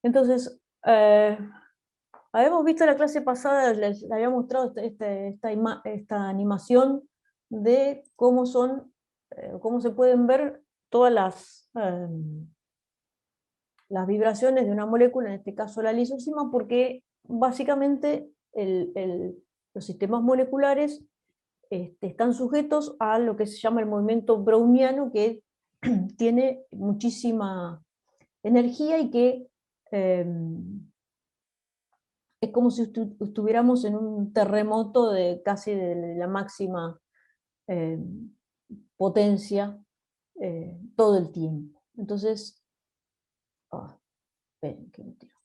Entonces, habíamos visto la clase pasada, les había mostrado esta animación de cómo cómo se pueden ver todas las vibraciones de una molécula, en este caso la lisosima, porque básicamente los sistemas moleculares están sujetos a lo que se llama el movimiento browniano, que tiene muchísima energía y que es como si estuviéramos en un terremoto de casi de la máxima eh, potencia todo el tiempo. Entonces, esperen que me tiro.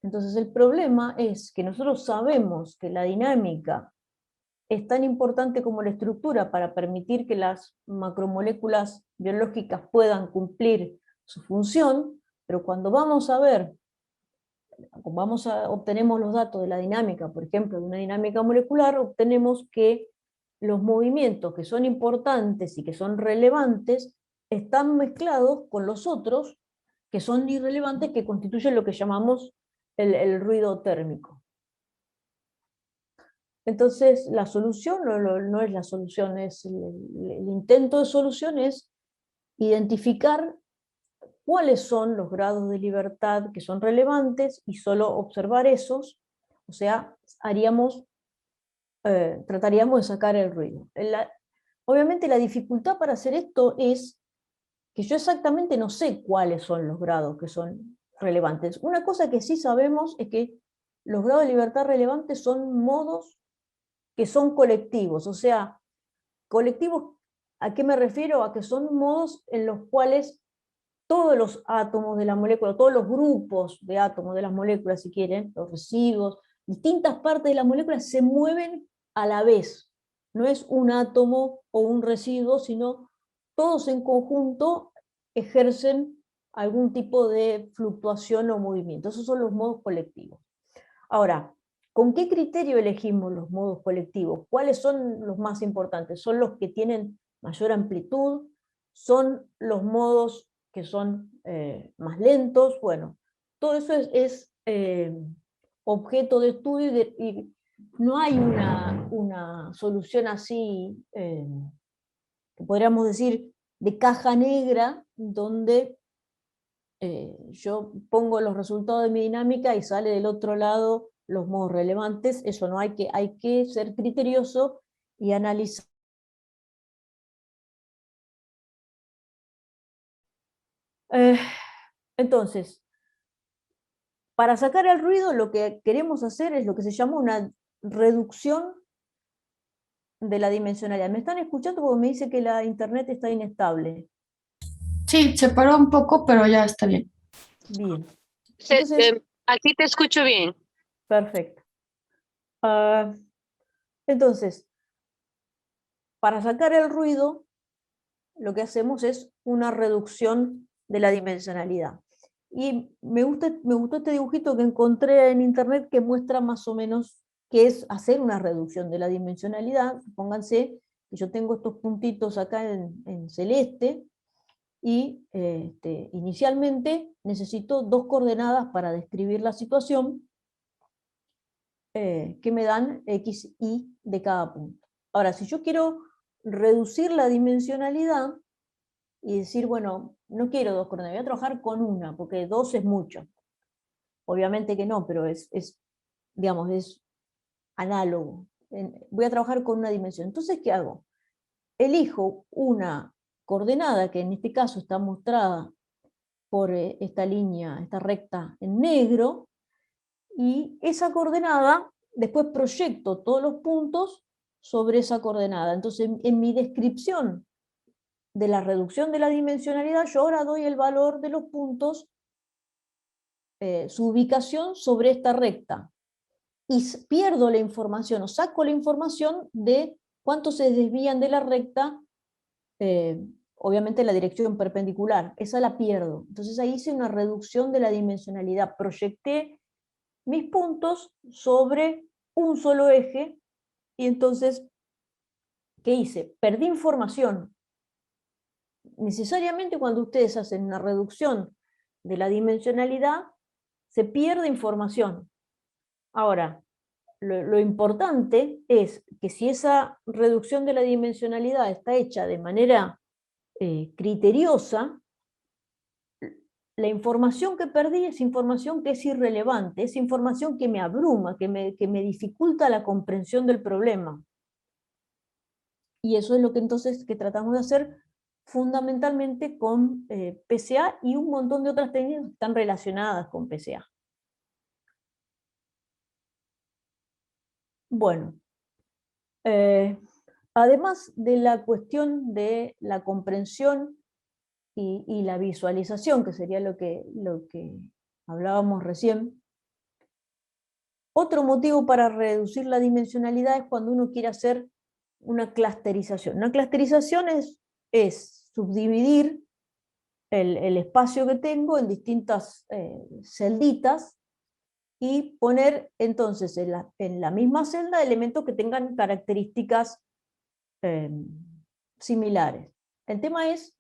Entonces el problema es que nosotros sabemos que la dinámica es tan importante como la estructura para permitir que las macromoléculas biológicas puedan cumplir su función, pero cuando obtenemos los datos de la dinámica, por ejemplo, de una dinámica molecular, obtenemos que los movimientos que son importantes y que son relevantes están mezclados con los otros que son irrelevantes, que constituyen lo que llamamos el ruido térmico. Entonces, la solución no es la solución, el intento de solución es identificar cuáles son los grados de libertad que son relevantes y solo observar esos, o sea, trataríamos de sacar el ruido. Obviamente la dificultad para hacer esto es que yo exactamente no sé cuáles son los grados que son relevantes. Una cosa que sí sabemos es que los grados de libertad relevantes son modos que son colectivos, o sea, colectivos, ¿a qué me refiero? A que son modos en los cuales todos los átomos de la molécula, todos los grupos de átomos de las moléculas, si quieren, los residuos, distintas partes de la molécula se mueven a la vez. No es un átomo o un residuo, sino todos en conjunto ejercen algún tipo de fluctuación o movimiento. Esos son los modos colectivos. Ahora, ¿con qué criterio elegimos los modos colectivos? ¿Cuáles son los más importantes? ¿Son los que tienen mayor amplitud? ¿Son los modos que son más lentos? Bueno, todo eso es objeto de estudio y no hay una solución así, que podríamos decir, de caja negra, donde yo pongo los resultados de mi dinámica y sale del otro lado los modos relevantes. Eso no, hay que ser criterioso y analizar. Entonces, para sacar el ruido, lo que queremos hacer es lo que se llama una reducción de la dimensionalidad. ¿Me están escuchando? Porque me dice que la internet está inestable. Sí, se paró un poco, pero ya está bien. Bien. Entonces, Aquí te escucho bien. perfecto. Ah, entonces, para sacar el ruido, lo que hacemos es una reducción de la dimensionalidad. Y me gustó este dibujito que encontré en internet que muestra más o menos qué es hacer una reducción de la dimensionalidad. Pónganse que yo tengo estos puntitos acá en celeste y inicialmente necesito dos coordenadas para describir la situación que me dan x, y de cada punto. Ahora, si yo quiero reducir la dimensionalidad, y decir, bueno, no quiero dos coordenadas, voy a trabajar con una, porque dos es mucho. Obviamente que no, pero digamos, es análogo. Voy a trabajar con una dimensión. Entonces, ¿qué hago? Elijo una coordenada, que en este caso está mostrada por esta línea, esta recta en negro, y esa coordenada, después proyecto todos los puntos sobre esa coordenada. Entonces, en mi descripción de la reducción de la dimensionalidad, yo ahora doy el valor de los puntos, su ubicación sobre esta recta, y pierdo la información, o saco la información de cuánto se desvían de la recta, obviamente la dirección perpendicular, esa la pierdo. Entonces ahí hice una reducción de la dimensionalidad, proyecté mis puntos sobre un solo eje, y entonces, ¿qué hice? Perdí información. Necesariamente cuando ustedes hacen una reducción de la dimensionalidad, se pierde información. Ahora, lo importante es que si esa reducción de la dimensionalidad está hecha de manera criteriosa, la información que perdí es información que es irrelevante, es información que me abruma, que me dificulta la comprensión del problema. Y eso es lo que entonces que tratamos de hacer fundamentalmente con PCA y un montón de otras técnicas que están relacionadas con PCA. Bueno, además de la cuestión de la comprensión y la visualización, que sería lo que hablábamos recién, otro motivo para reducir la dimensionalidad es cuando uno quiere hacer una clusterización. Una clusterización es subdividir el espacio que tengo en distintas celditas y poner entonces en la misma celda elementos que tengan características similares. El tema es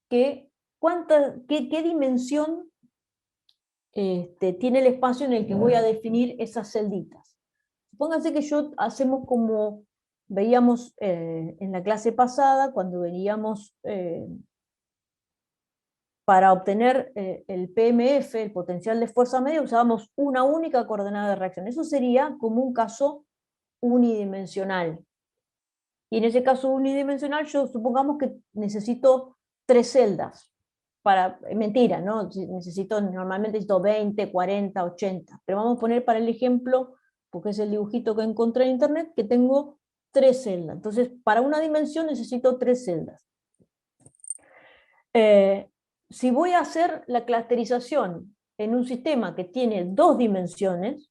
que qué dimensión tiene el espacio en el que voy a definir esas celditas. Pónganse que hacemos como veíamos en la clase pasada, cuando veníamos para obtener el PMF, el potencial de fuerza media, usábamos una única coordenada de reacción. Eso sería como un caso unidimensional. Y en ese caso unidimensional, yo supongamos que necesito 3 celdas. Mentira, ¿no? Normalmente necesito 20, 40, 80. Pero vamos a poner para el ejemplo, porque es el dibujito que encontré en internet, que tengo 3 celdas. Entonces, para una dimensión necesito 3 celdas. Si voy a hacer la clusterización en un sistema que tiene 2 dimensiones,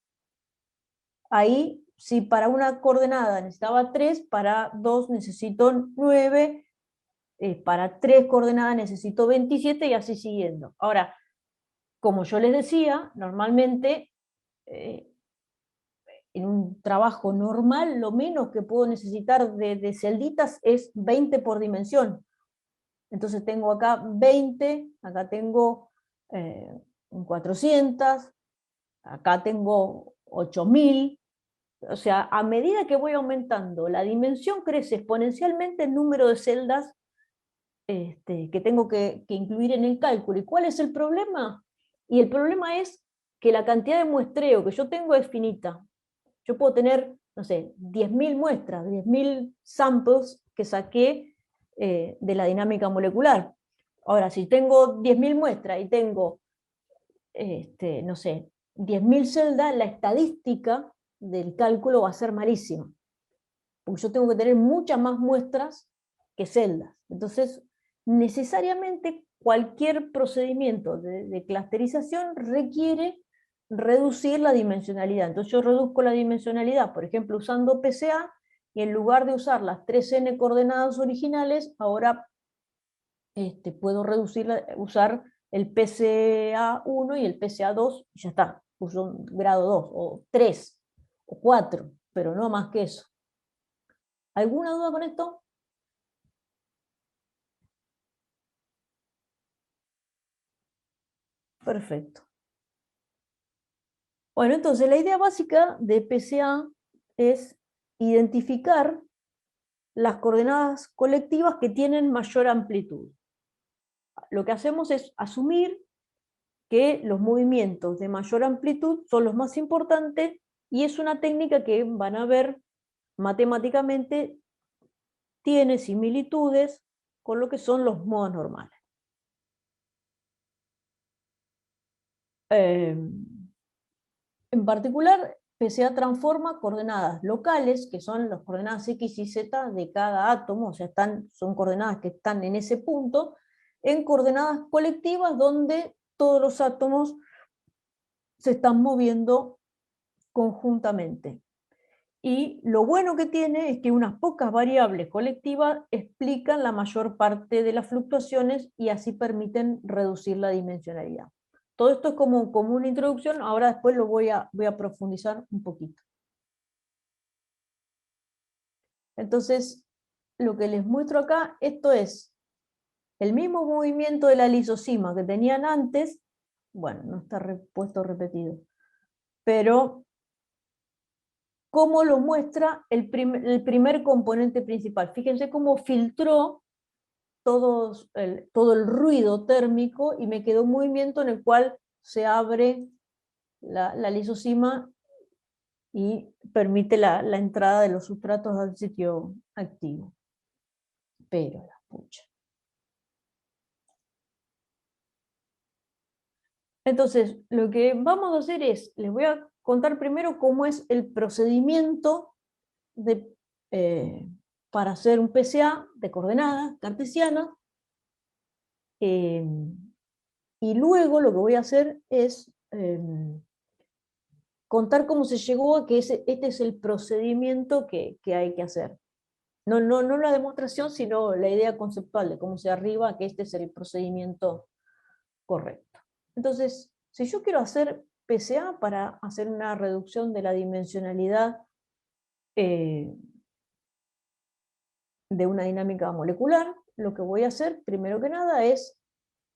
ahí, si para una coordenada necesitaba 3, para 2 necesito 9, para 3 coordenadas necesito 27 y así siguiendo. Ahora, como yo les decía, normalmente en un trabajo normal lo menos que puedo necesitar de celditas es 20 por dimensión. Entonces tengo acá 20, acá tengo 400, acá tengo 8000. O sea, a medida que voy aumentando la dimensión, crece exponencialmente el número de celdas que tengo que incluir en el cálculo. ¿Y cuál es el problema? Y el problema es que la cantidad de muestreo que yo tengo es finita. Yo puedo tener, no sé, 10.000 muestras, 10.000 samples que saqué de la dinámica molecular. Ahora, si tengo 10.000 muestras y tengo, no sé, 10.000 celdas, la estadística del cálculo va a ser malísima. Porque yo tengo que tener muchas más muestras que celdas. Entonces, necesariamente cualquier procedimiento de clusterización requiere reducir la dimensionalidad. Entonces yo reduzco la dimensionalidad, por ejemplo, usando PCA, y en lugar de usar las 3n coordenadas originales, ahora puedo usar el PCA1 y el PCA2, y ya está, uso un grado 2, o 3, o 4, pero no más que eso. ¿Alguna duda con esto? Perfecto. Bueno, entonces la idea básica de PCA es identificar las coordenadas colectivas que tienen mayor amplitud. Lo que hacemos es asumir que los movimientos de mayor amplitud son los más importantes, y es una técnica que van a ver matemáticamente tiene similitudes con lo que son los modos normales. En particular, PCA transforma coordenadas locales, que son las coordenadas X y Z de cada átomo, o sea, son coordenadas que están en ese punto, en coordenadas colectivas donde todos los átomos se están moviendo conjuntamente. Y lo bueno que tiene es que unas pocas variables colectivas explican la mayor parte de las fluctuaciones y así permiten reducir la dimensionalidad. Todo esto es como una introducción, ahora después lo voy a profundizar un poquito. Entonces, lo que les muestro acá, esto es el mismo movimiento de la lisosima que tenían antes, bueno, no está puesto repetido, pero cómo lo muestra el primer componente principal. Fíjense cómo filtró todo el ruido térmico y me quedó un movimiento en el cual se abre la lisosima y permite la entrada de los sustratos al sitio activo. Pero la pucha. Entonces, lo que vamos a hacer es, les voy a contar primero cómo es el procedimiento para hacer un PCA de coordenadas cartesianas, y luego lo que voy a hacer es contar cómo se llegó a que este es el procedimiento que hay que hacer. No la demostración, sino la idea conceptual de cómo se arriba a que este es el procedimiento correcto. Entonces, si yo quiero hacer PCA para hacer una reducción de la dimensionalidad de una dinámica molecular, lo que voy a hacer, primero que nada, es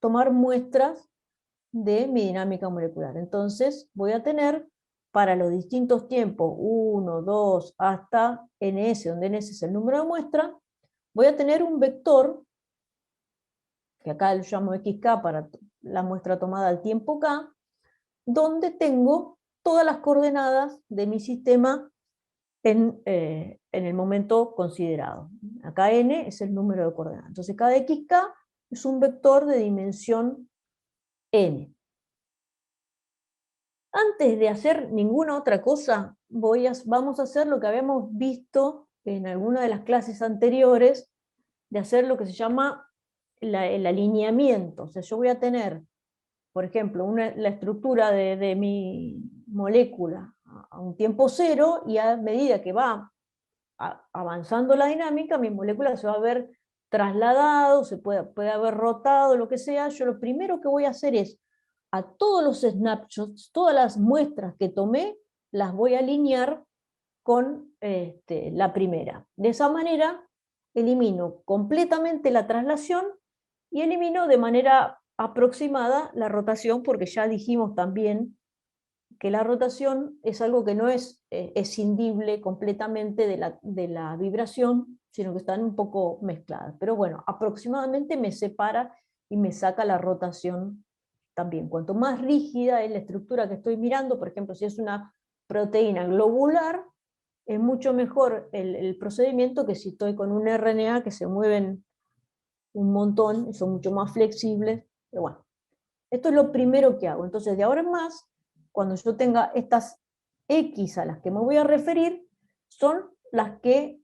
tomar muestras de mi dinámica molecular. Entonces, voy a tener para los distintos tiempos, 1, 2, hasta ns, donde ns es el número de muestras, voy a tener un vector, que acá lo llamo xk para la muestra tomada al tiempo k, donde tengo todas las coordenadas de mi sistema en el momento considerado. Acá n es el número de coordenadas. Entonces cada xk es un vector de dimensión n. Antes de hacer ninguna otra cosa, vamos a hacer lo que habíamos visto en alguna de las clases anteriores, de hacer lo que se llama el alineamiento. O sea, yo voy a tener, por ejemplo, la estructura de mi molécula a un tiempo cero, y a medida que va avanzando la dinámica, mi molécula se va a ver trasladado, puede haber rotado, lo que sea. Yo lo primero que voy a hacer es, a todos los snapshots, todas las muestras que tomé, las voy a alinear con la primera. De esa manera elimino completamente la traslación y elimino de manera aproximada la rotación, porque ya dijimos también que la rotación es algo que no es escindible completamente de la vibración, sino que están un poco mezcladas. Pero bueno, aproximadamente me separa y me saca la rotación también. Cuanto más rígida es la estructura que estoy mirando, por ejemplo, si es una proteína globular, es mucho mejor el procedimiento que si estoy con un RNA que se mueven un montón, son mucho más flexibles. Pero bueno, esto es lo primero que hago. Entonces, de ahora en más, cuando yo tenga estas X a las que me voy a referir, son las que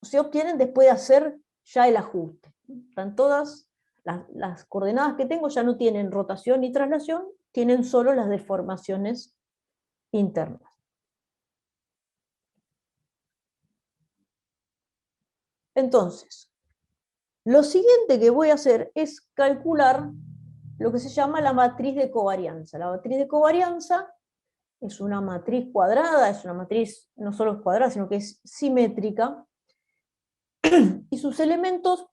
se obtienen después de hacer ya el ajuste. Están todas, las coordenadas que tengo ya no tienen rotación ni traslación, tienen solo las deformaciones internas. Entonces, lo siguiente que voy a hacer es calcular lo que se llama la matriz de covarianza. La matriz de covarianza es una matriz cuadrada, es una matriz no solo es cuadrada, sino que es simétrica, y sus elementos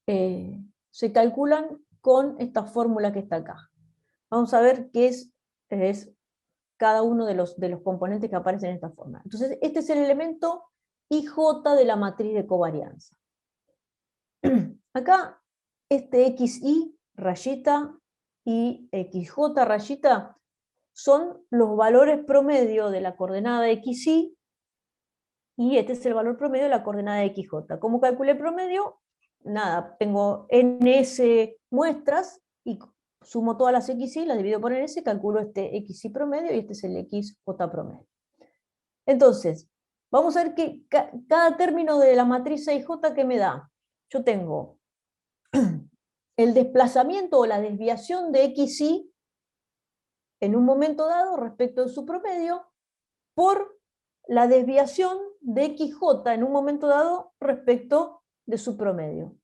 se calculan con esta fórmula que está acá. Vamos a ver qué es cada uno de los componentes que aparecen en esta fórmula. Entonces, este es el elemento IJ de la matriz de covarianza. Acá, este XY rayita y XJ rayita son los valores promedio de la coordenada XY, y este es el valor promedio de la coordenada XJ. ¿Cómo calculé el promedio? Nada, tengo ns muestras y sumo todas las XY, las divido por ns, calculo este XY promedio y este es el XJ promedio. Entonces, vamos a ver que cada término de la matriz IJ que me da. Yo tengo el desplazamiento o la desviación de XY en un momento dado respecto de su promedio por la desviación de XJ en un momento dado respecto de su promedio.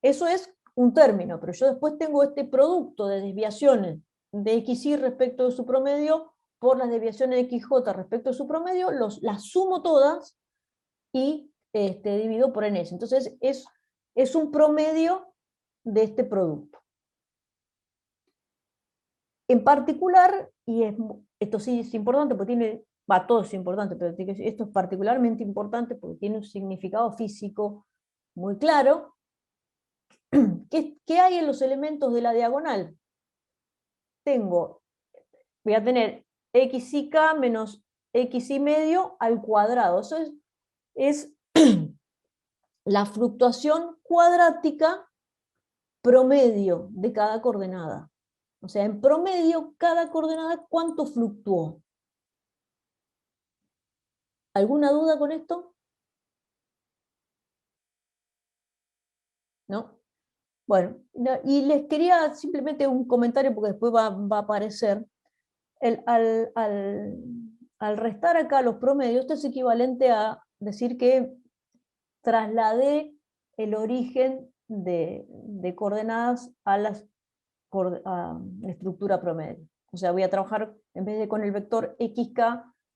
Eso es un término, pero yo después tengo este producto de desviaciones de XY respecto de su promedio por las desviaciones de XJ respecto de su promedio, las sumo todas y divido por ns. Entonces es es un promedio de este producto. En particular, y esto sí es importante, porque todo es importante, pero esto es particularmente importante porque tiene un significado físico muy claro. ¿Qué hay en los elementos de la diagonal? Voy a tener xik menos xi medio al cuadrado. Eso es la fluctuación cuadrática promedio de cada coordenada. O sea, en promedio, cada coordenada, ¿cuánto fluctuó? ¿Alguna duda con esto? ¿No? Bueno, y les quería simplemente un comentario, porque después va a aparecer. Al restar acá los promedios, esto es equivalente a decir que trasladé el origen de coordenadas a la estructura promedio. O sea, voy a trabajar, en vez de con el vector xk,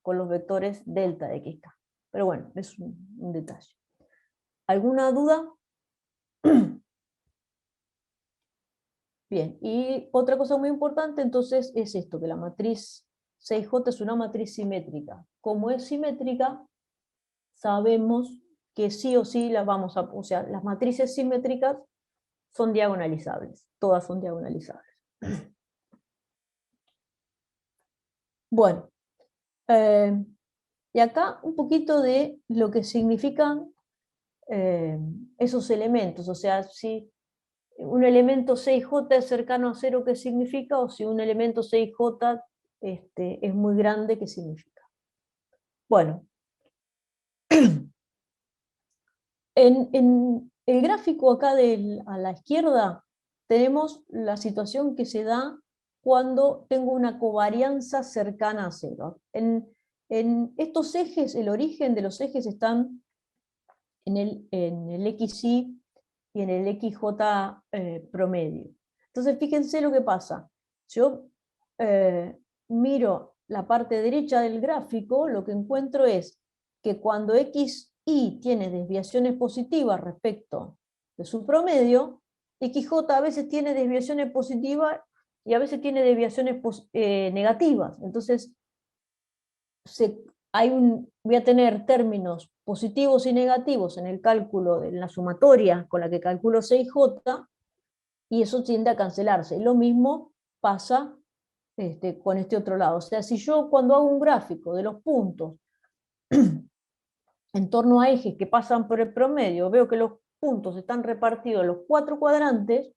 con los vectores delta de xk. Pero bueno, es un detalle. ¿Alguna duda? Bien, y otra cosa muy importante entonces es esto, que la matriz 6J es una matriz simétrica. Como es simétrica, sabemos que sí o sí o sea, las matrices simétricas son diagonalizables, todas son diagonalizables. Bueno, y acá un poquito de lo que significan esos elementos, o sea, si un elemento 6J es cercano a 0, ¿qué significa? O si un elemento 6J es muy grande, ¿qué significa? Bueno, en el gráfico acá a la izquierda tenemos la situación que se da cuando tengo una covarianza cercana a 0. En estos ejes, el origen de los ejes están en el XY y en el XJ promedio. Entonces fíjense lo que pasa. Yo miro la parte derecha del gráfico, lo que encuentro es que cuando XY tiene desviaciones positivas respecto de su promedio, XJ a veces tiene desviaciones positivas y a veces tiene desviaciones negativas. Entonces voy a tener términos positivos y negativos en el cálculo, en la sumatoria con la que calculo 6J, y eso tiende a cancelarse. Lo mismo pasa con este otro lado. O sea, si yo cuando hago un gráfico de los puntos en torno a ejes que pasan por el promedio, veo que los puntos están repartidos en los 4 cuadrantes,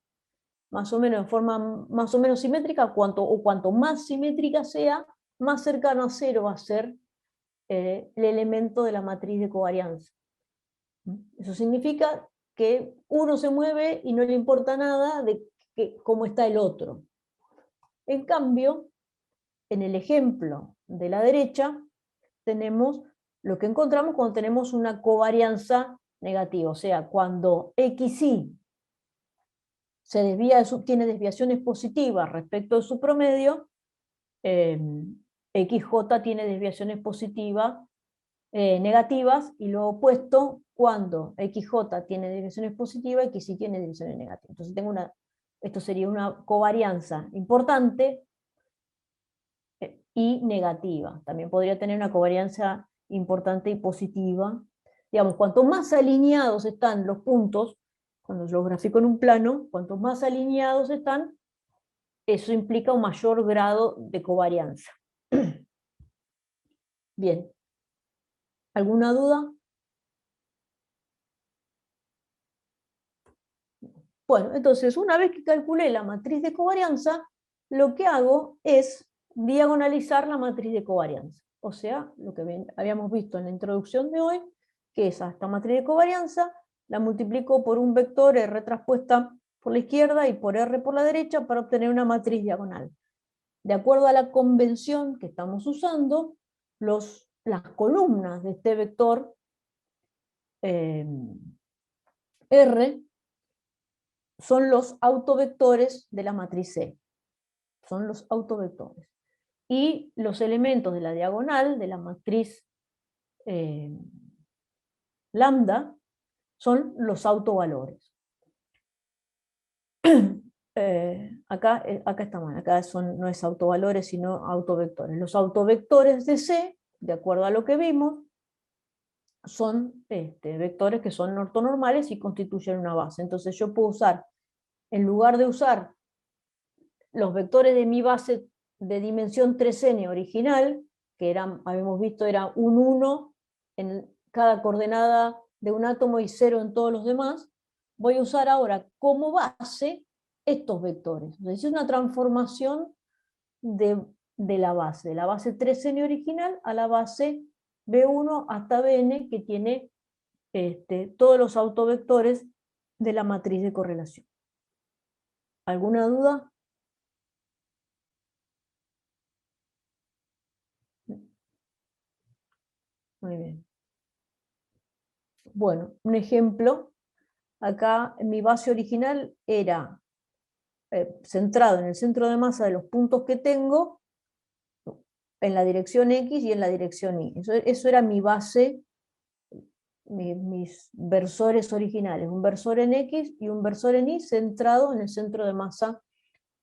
más o menos en forma más o menos simétrica, cuanto más simétrica sea, más cercano a 0 va a ser el elemento de la matriz de covarianza. Eso significa que uno se mueve y no le importa nada de cómo está el otro. En cambio, en el ejemplo de la derecha, tenemos lo que encontramos cuando tenemos una covarianza negativa, o sea, cuando XY tiene desviaciones positivas respecto de su promedio, XJ tiene desviaciones positivas negativas, y lo opuesto cuando XJ tiene desviaciones positivas y XY tiene desviaciones negativas. Entonces esto sería una covarianza importante y negativa. También podría tener una covarianza importante y positiva. Digamos, cuanto más alineados están los puntos, cuando yo grafico en un plano, cuanto más alineados están, eso implica un mayor grado de covarianza. Bien. ¿Alguna duda? Bueno, entonces una vez que calculé la matriz de covarianza, lo que hago es diagonalizar la matriz de covarianza. O sea, lo que habíamos visto en la introducción de hoy, que es esta matriz de covarianza, la multiplico por un vector R traspuesta por la izquierda y por R por la derecha para obtener una matriz diagonal. De acuerdo a la convención que estamos usando, las columnas de este vector R son los autovectores de la matriz C. Son los autovectores. Y los elementos de la diagonal de la matriz lambda son los autovalores. acá está mal, acá no es autovalores, sino autovectores. Los autovectores de C, de acuerdo a lo que vimos, son vectores que son ortonormales y constituyen una base. Entonces yo puedo usar, en lugar de usar los vectores de mi base de dimensión 3n original, que habíamos visto era un 1 en cada coordenada de un átomo y 0 en todos los demás, voy a usar ahora como base estos vectores. Es una transformación de la base 3n original a la base B1 hasta Bn, que tiene todos los autovectores de la matriz de correlación. ¿Alguna duda? Muy bien. Bueno, un ejemplo. Acá mi base original era centrado en el centro de masa de los puntos que tengo, en la dirección X y en la dirección Y. Eso era mi base, mis versores originales, un versor en X y un versor en Y centrado en el centro de masa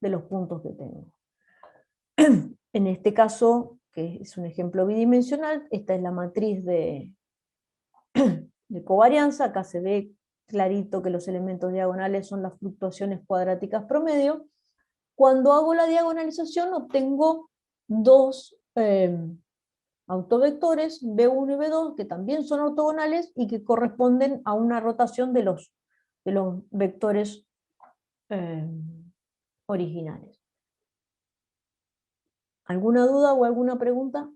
de los puntos que tengo. En este caso, que es un ejemplo bidimensional, esta es la matriz de covarianza. Acá se ve clarito que los elementos diagonales son las fluctuaciones cuadráticas promedio. Cuando hago la diagonalización obtengo dos autovectores, B1 y B2, que también son ortogonales y que corresponden a una rotación de los vectores originales. ¿Alguna duda o alguna pregunta?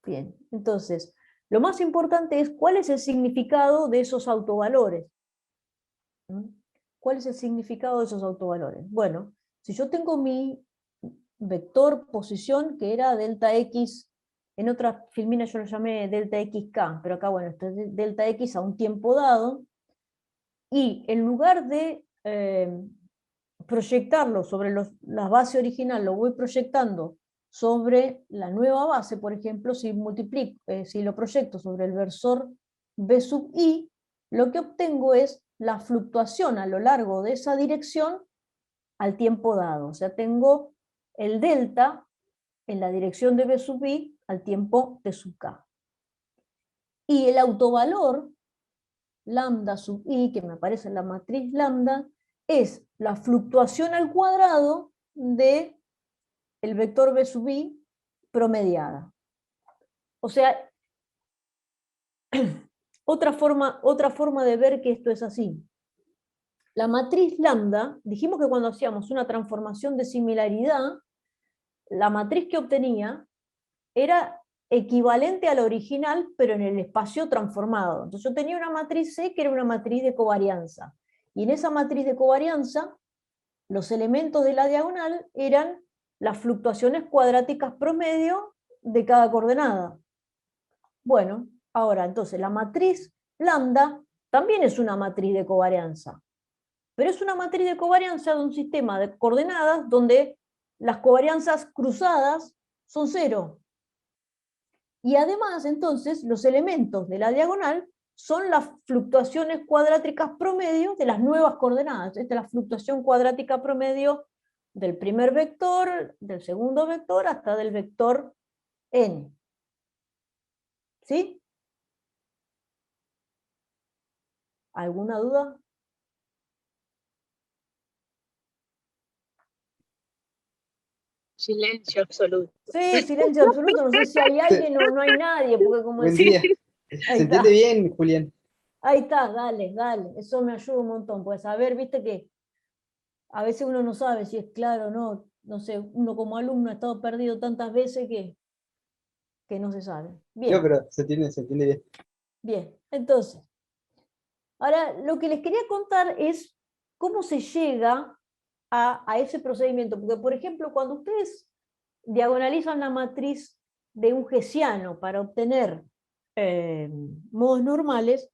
Bien, entonces, lo más importante es cuál es el significado de esos autovalores. ¿Cuál es el significado de esos autovalores? Bueno, si yo tengo mi vector posición, que era delta X, en otra filmina yo lo llamé delta XK, pero acá, bueno, esto es delta X a un tiempo dado, y en lugar de proyectarlo sobre la base original, lo voy proyectando sobre la nueva base. Por ejemplo, si lo proyecto sobre el versor B sub I, lo que obtengo es la fluctuación a lo largo de esa dirección al tiempo dado. O sea, tengo el delta en la dirección de B sub I al tiempo T sub K. Y el autovalor lambda sub I, que me aparece en la matriz lambda, es la fluctuación al cuadrado de el vector B sub I promediada. O sea, otra forma de ver que esto es así. La matriz lambda, dijimos que cuando hacíamos una transformación de similaridad, la matriz que obtenía era equivalente a la original, pero en el espacio transformado. Entonces yo tenía una matriz C que era una matriz de covarianza. Y en esa matriz de covarianza, los elementos de la diagonal eran las fluctuaciones cuadráticas promedio de cada coordenada. Bueno, ahora entonces la matriz lambda también es una matriz de covarianza, pero es una matriz de covarianza de un sistema de coordenadas donde las covarianzas cruzadas son 0. Y además, entonces, los elementos de la diagonal son las fluctuaciones cuadráticas promedio de las nuevas coordenadas. Esta es la fluctuación cuadrática promedio del primer vector, del segundo vector, hasta del vector n. ¿Sí? ¿Alguna duda? Silencio absoluto. Sí, silencio absoluto. No sé si hay alguien o no hay nadie, porque como Buen decía, día. ahí ¿Se entiende está. bien, Julián? Ahí está, dale, dale. Eso me ayuda un montón. Pues a ver, viste que a veces uno no sabe si es claro o no. No sé, uno como alumno ha estado perdido tantas veces que no se sabe. No, Bien, pero se entiende bien. bien. Entonces, ahora lo que les quería contar es cómo se llega a ese procedimiento. Porque, por ejemplo, cuando ustedes diagonalizan la matriz de un hessiano para obtener modos normales,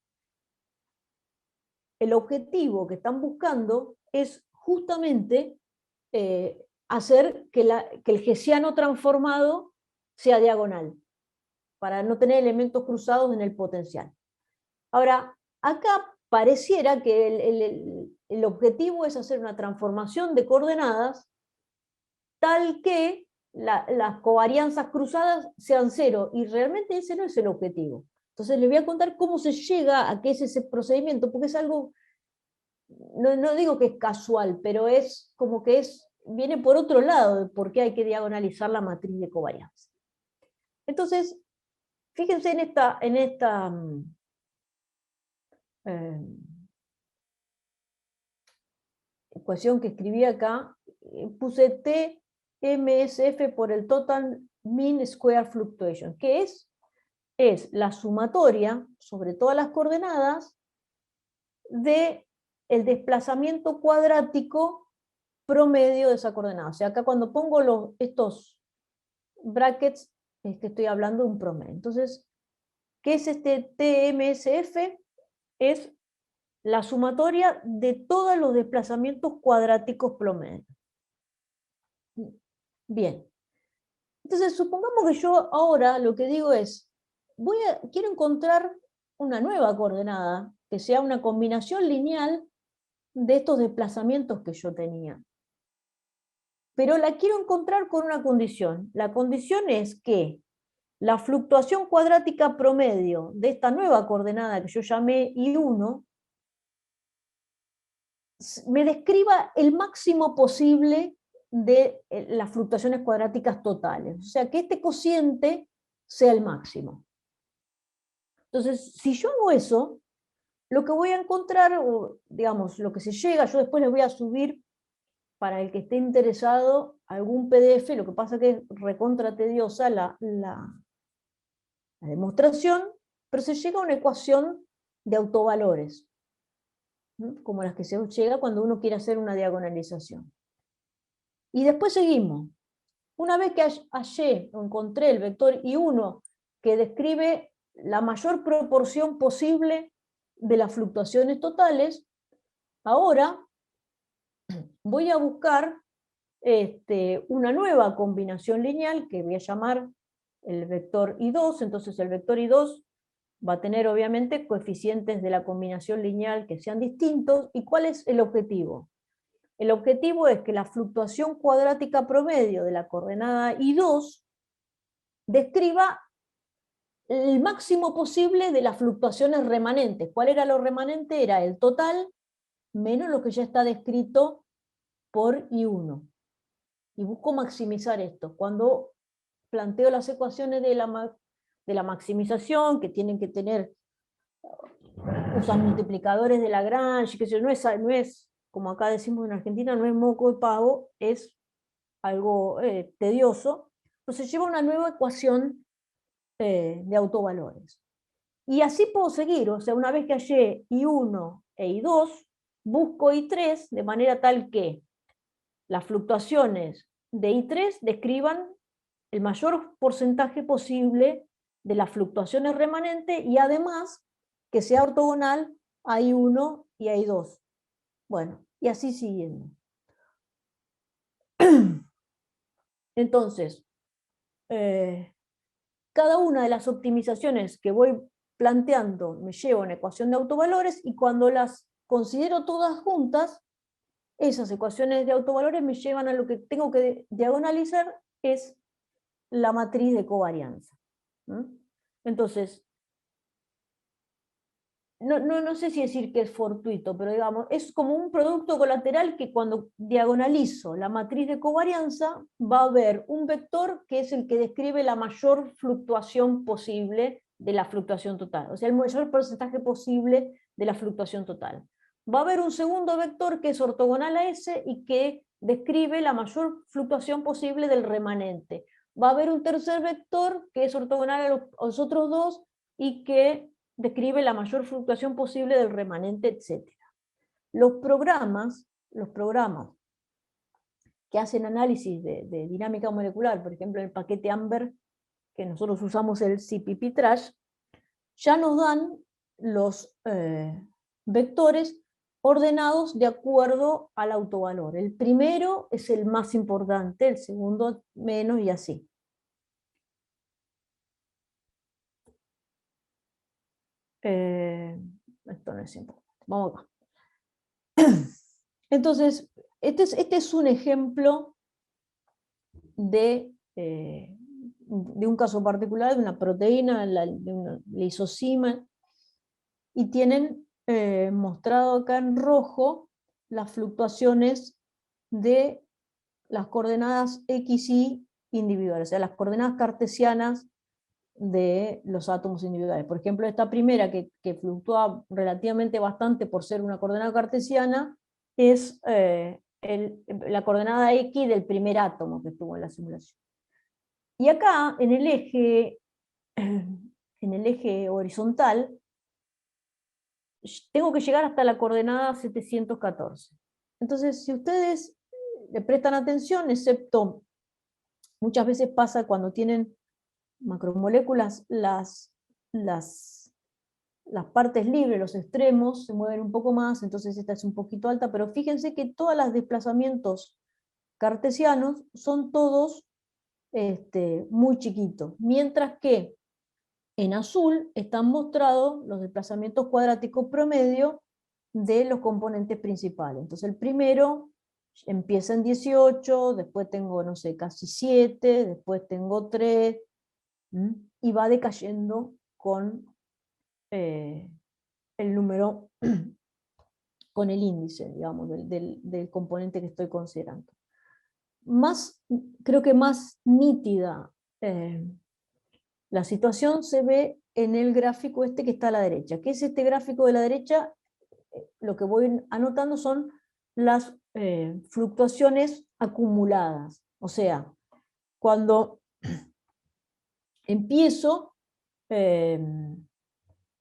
el objetivo que están buscando es justamente hacer que el hessiano transformado sea diagonal, para no tener elementos cruzados en el potencial. Ahora, acá pareciera que el objetivo es hacer una transformación de coordenadas tal que las covarianzas cruzadas sean cero, y realmente ese no es el objetivo. Entonces les voy a contar cómo se llega a que es ese procedimiento, porque es algo, no digo que es casual, pero es como que viene por otro lado de por qué hay que diagonalizar la matriz de covarianza. Entonces, fíjense en esta ecuación que escribí acá, puse TMSF por el Total Mean Square Fluctuation, que es la sumatoria sobre todas las coordenadas de el desplazamiento cuadrático promedio de esa coordenada. O sea, acá cuando pongo estos brackets, estoy hablando de un promedio. Entonces, ¿qué es este TMSF? Es la sumatoria de todos los desplazamientos cuadráticos promedio. Bien. Entonces, supongamos que yo ahora lo que digo es, quiero encontrar una nueva coordenada, que sea una combinación lineal de estos desplazamientos que yo tenía. Pero la quiero encontrar con una condición. La condición es que la fluctuación cuadrática promedio de esta nueva coordenada que yo llamé I1 me describa el máximo posible de las fluctuaciones cuadráticas totales. O sea, que este cociente sea el máximo. Entonces, si yo hago eso, lo que voy a encontrar, o digamos, lo que se llega, yo después les voy a subir para el que esté interesado algún PDF, lo que pasa que es recontra tediosa la demostración, pero se llega a una ecuación de autovalores, ¿no? Como las que se llega cuando uno quiere hacer una diagonalización. Y después seguimos. Una vez que hallé o encontré el vector I1 que describe la mayor proporción posible de las fluctuaciones totales, ahora voy a buscar una nueva combinación lineal que voy a llamar el vector I2. Entonces el vector I2 va a tener obviamente coeficientes de la combinación lineal que sean distintos. ¿Y cuál es el objetivo? El objetivo es que la fluctuación cuadrática promedio de la coordenada I2 describa el máximo posible de las fluctuaciones remanentes. ¿Cuál era lo remanente? Era el total menos lo que ya está descrito por I1. Y busco maximizar esto. Cuando planteo las ecuaciones de la maximización, que tienen que tener, usan multiplicadores de Lagrange, que no es, como acá decimos en Argentina, no es moco de pavo, es algo tedioso. Entonces lleva una nueva ecuación de autovalores. Y así puedo seguir, o sea, una vez que hallé I1 e I2, busco I3 de manera tal que las fluctuaciones de I3 describan el mayor porcentaje posible de las fluctuaciones remanentes y además que sea ortogonal a I1 y a I2. Bueno, y así siguiendo. Entonces, cada una de las optimizaciones que voy planteando me lleva a una ecuación de autovalores, y cuando las considero todas juntas, esas ecuaciones de autovalores me llevan a lo que tengo que diagonalizar, es la matriz de covarianza. Entonces, no sé si decir que es fortuito, pero digamos, es como un producto colateral que cuando diagonalizo la matriz de covarianza va a haber un vector que es el que describe la mayor fluctuación posible de la fluctuación total, o sea, el mayor porcentaje posible de la fluctuación total. Va a haber un segundo vector que es ortogonal a ese y que describe la mayor fluctuación posible del remanente. Va a haber un tercer vector que es ortogonal a los otros dos y que describe la mayor fluctuación posible del remanente, etc. Los programas que hacen análisis de dinámica molecular, por ejemplo, el paquete AMBER, que nosotros usamos el CPP Trash, ya nos dan los vectores ordenados de acuerdo al autovalor. El primero es el más importante, el segundo menos, y así. Esto no es importante. Vamos acá. Entonces, este es un ejemplo de un caso particular, de una proteína, de una lisosima, y tienen mostrado acá en rojo las fluctuaciones de las coordenadas X, Y individuales, o sea, las coordenadas cartesianas de los átomos individuales. Por ejemplo, esta primera, que fluctúa relativamente bastante por ser una coordenada cartesiana, es la coordenada X del primer átomo que estuvo en la simulación. Y acá, en el eje horizontal, tengo que llegar hasta la coordenada 714. Entonces, si ustedes le prestan atención, excepto muchas veces pasa cuando tienen macromoléculas, las partes libres, los extremos, se mueven un poco más, entonces esta es un poquito alta, pero fíjense que todos los desplazamientos cartesianos son todos muy chiquitos, mientras que en azul están mostrados los desplazamientos cuadráticos promedio de los componentes principales. Entonces el primero empieza en 18, después tengo, no sé, casi 7, después tengo 3, y va decayendo con el número, con el índice, digamos, del componente que estoy considerando. Creo que más nítida la situación se ve en el gráfico este que está a la derecha. ¿Qué es este gráfico de la derecha? Lo que voy anotando son las fluctuaciones acumuladas. O sea, cuando empiezo en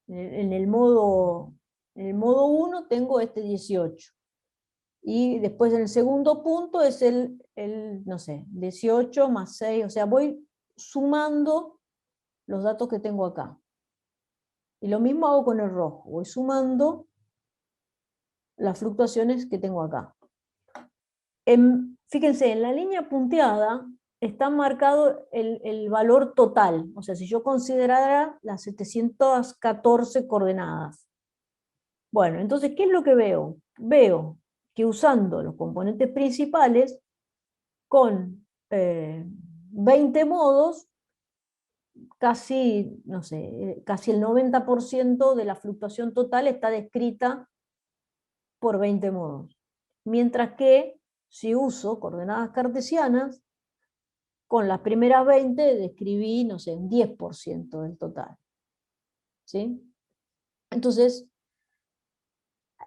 el modo 1 tengo este 18. Y después en el segundo punto es no sé, 18 más 6. O sea, voy sumando los datos que tengo acá. Y lo mismo hago con el rojo. Voy sumando las fluctuaciones que tengo acá. Fíjense, en la línea punteada está marcado el valor total. O sea, si yo considerara las 714 coordenadas. Bueno, entonces, ¿qué es lo que veo? Veo que usando los componentes principales, con 20 modos, casi, no sé, casi el 90% de la fluctuación total está descrita por 20 modos. Mientras que si uso coordenadas cartesianas, con las primeras 20 describí, no sé, un 10% del total. ¿Sí? Entonces,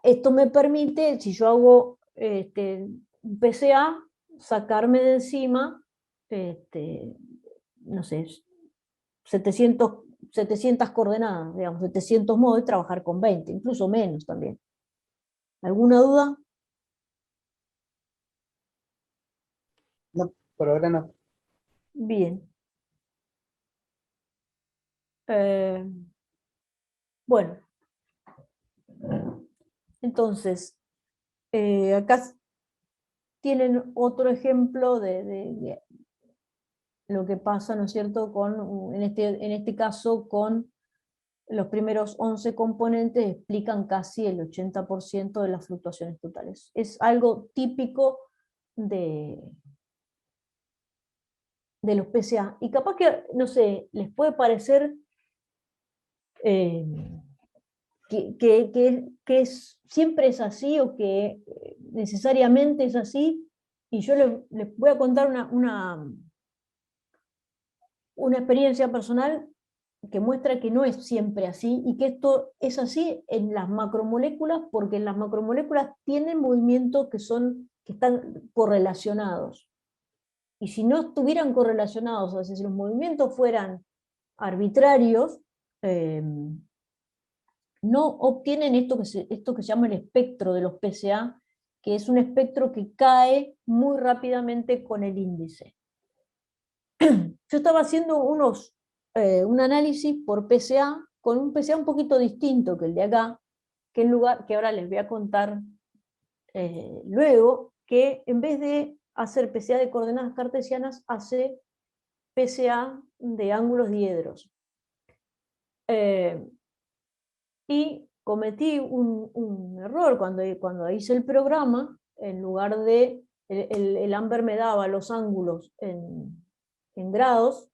esto me permite, si yo hago un PCA, sacarme de encima, no sé, 700 coordenadas, digamos, 700 modos y trabajar con 20, incluso menos también. ¿Alguna duda? No, por ahora no. Bien. Bueno, entonces, acá tienen otro ejemplo de lo que pasa, ¿no es cierto?, en este caso con los primeros 11 componentes explican casi el 80% de las fluctuaciones totales. Es algo típico de los PCA. Y capaz que, no sé, les puede parecer eh, que siempre es así o que necesariamente es así. Y yo les voy a contar una experiencia personal que muestra que no es siempre así y que esto es así en las macromoléculas, porque en las macromoléculas tienen movimientos que están correlacionados. Y si no estuvieran correlacionados, o sea, si los movimientos fueran arbitrarios, no obtienen esto que se llama el espectro de los PCA, que es un espectro que cae muy rápidamente con el índice. Yo estaba haciendo un análisis por PCA, con un PCA un poquito distinto que el de acá, que ahora les voy a contar luego, que en vez de hacer PCA de coordenadas cartesianas, hace PCA de ángulos diedros. Y cometí un error cuando hice el programa. En lugar de, el Amber me daba los ángulos en grados,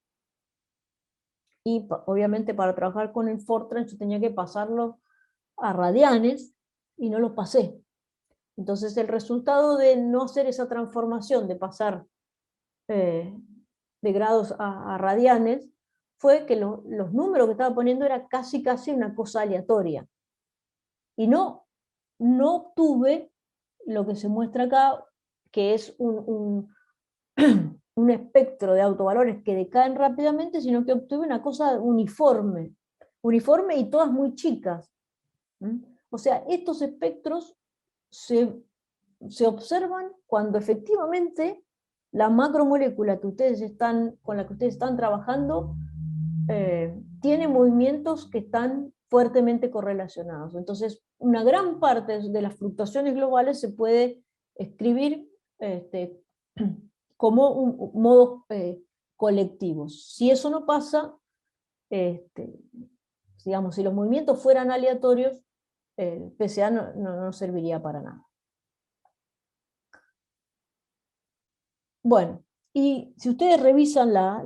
y obviamente para trabajar con el Fortran yo tenía que pasarlo a radianes, y no los pasé. Entonces el resultado de no hacer esa transformación, de pasar de grados a radianes, fue que los números que estaba poniendo era casi una cosa aleatoria. Y no obtuve lo que se muestra acá, que es un espectro de autovalores que decaen rápidamente, sino que obtuve una cosa uniforme y todas muy chicas. O sea, estos espectros se observan cuando efectivamente la macromolécula con la que ustedes están trabajando tiene movimientos que están fuertemente correlacionados. Entonces, una gran parte de las fluctuaciones globales se puede escribir como modos colectivos. Si eso no pasa, digamos, si los movimientos fueran aleatorios, el PCA no serviría para nada. Bueno, y si ustedes revisan la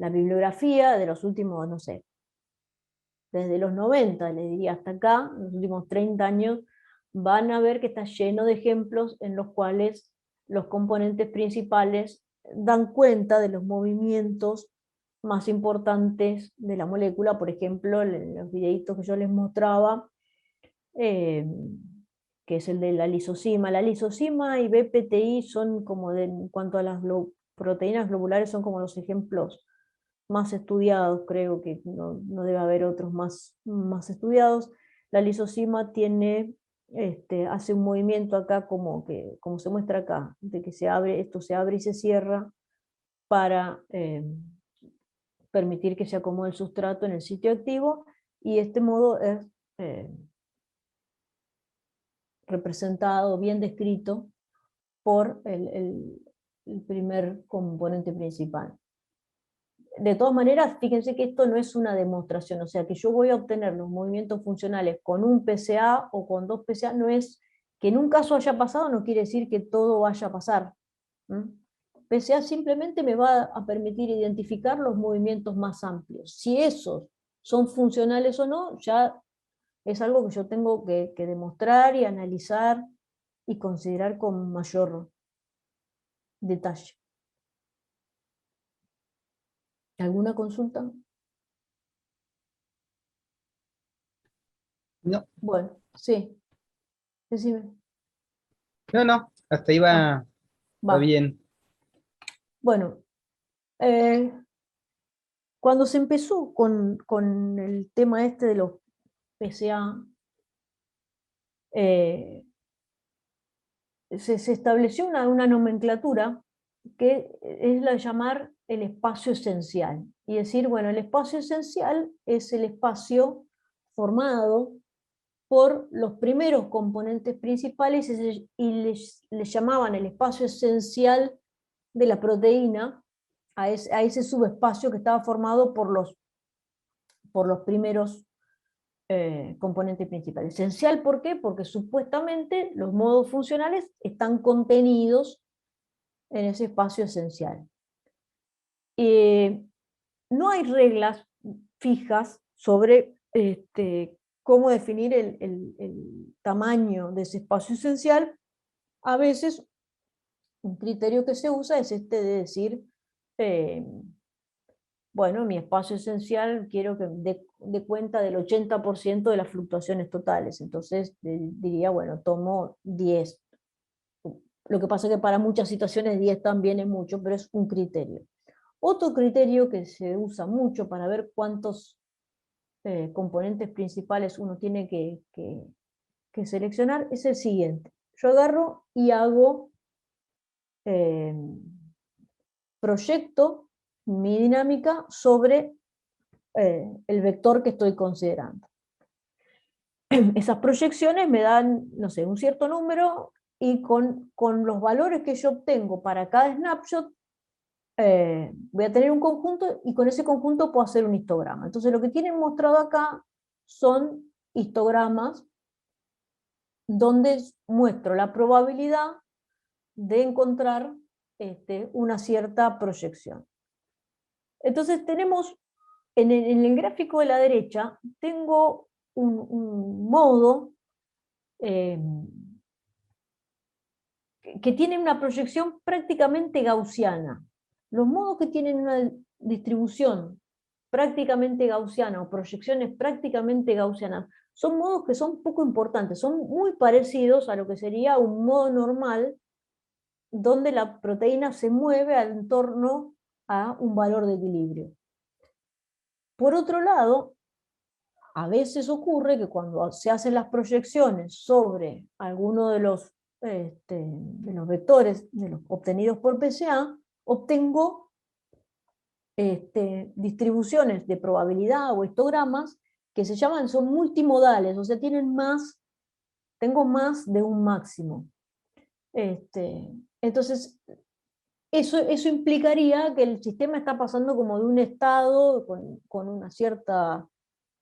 bibliografía de los últimos, no sé, desde los 90, les diría hasta acá, los últimos 30 años, van a ver que está lleno de ejemplos en los cuales los componentes principales dan cuenta de los movimientos más importantes de la molécula. Por ejemplo, en los videitos que yo les mostraba, que es el de la lisosima. La lisosima y BPTI son como, en cuanto a las proteínas globulares, son como los ejemplos más estudiados. Creo que no debe haber otros más estudiados. La lisosima tiene, hace un movimiento acá como se muestra acá, de que esto se abre y se cierra para permitir que se acomode el sustrato en el sitio activo, y este modo es representado, bien descrito, por el primer componente principal. De todas maneras, fíjense que esto no es una demostración, o sea, que yo voy a obtener los movimientos funcionales con un PCA o con dos PCA, no es que en un caso haya pasado, no quiere decir que todo vaya a pasar. PCA simplemente me va a permitir identificar los movimientos más amplios. Si esos son funcionales o no, ya es algo que yo tengo que demostrar y analizar y considerar con mayor detalle. ¿Alguna consulta? No, Bueno, sí, decime. no, hasta ahí va Va. bien. Bueno, cuando se empezó con el tema este de los PCA, se estableció una nomenclatura que es la de llamar el espacio esencial. Y decir, bueno, el espacio esencial es el espacio formado por los primeros componentes principales, y les llamaban el espacio esencial de la proteína a ese subespacio que estaba formado por los primeros componentes principales. Esencial, ¿por qué? Porque supuestamente los modos funcionales están contenidos en ese espacio esencial. No hay reglas fijas sobre cómo definir el tamaño de ese espacio esencial. A veces un criterio que se usa es de decir, bueno, mi espacio esencial quiero que dé cuenta del 80% de las fluctuaciones totales, entonces diría, bueno, tomo 10. Lo que pasa es que para muchas situaciones 10 también es mucho, pero es un criterio. Otro criterio que se usa mucho para ver cuántos componentes principales uno tiene que seleccionar es el siguiente. Yo agarro y hago, proyecto mi dinámica sobre el vector que estoy considerando. Esas proyecciones me dan, no sé, un cierto número, y con los valores que yo obtengo para cada snapshot, voy a tener un conjunto, y con ese conjunto puedo hacer un histograma. Entonces lo que tienen mostrado acá son histogramas donde muestro la probabilidad de encontrar una cierta proyección. Entonces tenemos, en el gráfico de la derecha, tengo un modo que tiene una proyección prácticamente gaussiana. Los modos que tienen una distribución prácticamente gaussiana o proyecciones prácticamente gaussianas son modos que son poco importantes, son muy parecidos a lo que sería un modo normal donde la proteína se mueve en torno a un valor de equilibrio. Por otro lado, a veces ocurre que cuando se hacen las proyecciones sobre alguno de los vectores obtenidos por PCA, obtengo distribuciones de probabilidad o histogramas que son multimodales, o sea, tengo más de un máximo. Entonces, eso implicaría que el sistema está pasando como de un estado con una cierta